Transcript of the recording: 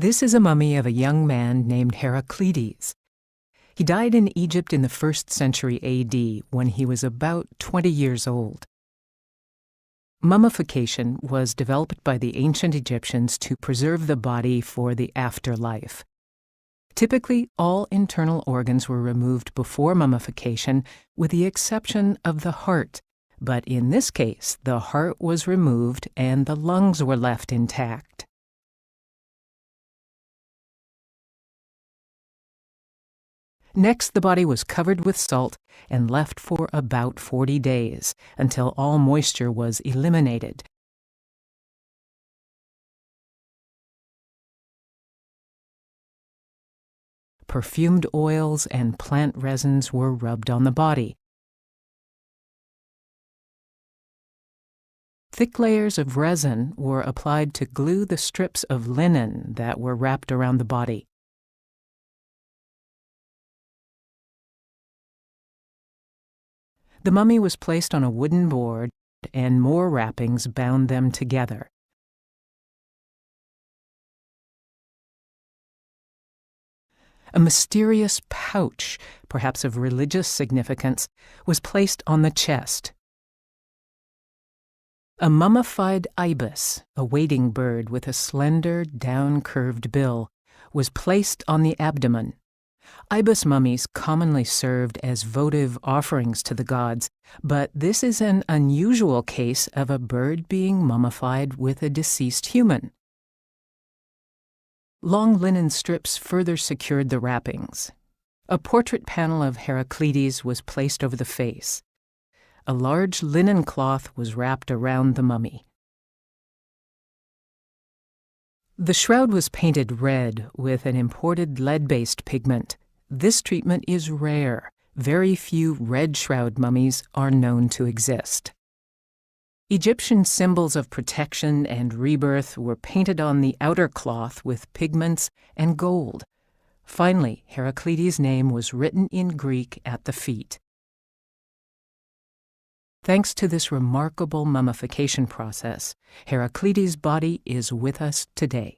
This is a mummy of a young man named Heraclides. He died in Egypt in the 1st century AD when he was about 20 years old. Mummification was developed by the ancient Egyptians to preserve the body for the afterlife. Typically, all internal organs were removed before mummification, with the exception of the heart. But in this case, the heart was removed and the lungs were left intact. Next, the body was covered with salt and left for about 40 days, until all moisture was eliminated. Perfumed oils and plant resins were rubbed on the body. Thick layers of resin were applied to glue the strips of linen that were wrapped around the body. The mummy was placed on a wooden board, and more wrappings bound them together. A mysterious pouch, perhaps of religious significance, was placed on the chest. A mummified ibis, a wading bird with a slender, down-curved bill, was placed on the abdomen. Ibis mummies commonly served as votive offerings to the gods, but this is an unusual case of a bird being mummified with a deceased human. Long linen strips further secured the wrappings. A portrait panel of Heraclides was placed over the face. A large linen cloth was wrapped around the mummy. The shroud was painted red with an imported lead-based pigment. This treatment is rare. Very few red shroud mummies are known to exist. Egyptian symbols of protection and rebirth were painted on the outer cloth with pigments and gold. Finally, Heraclides' name was written in Greek at the feet. Thanks to this remarkable mummification process, Heraclides' body is with us today.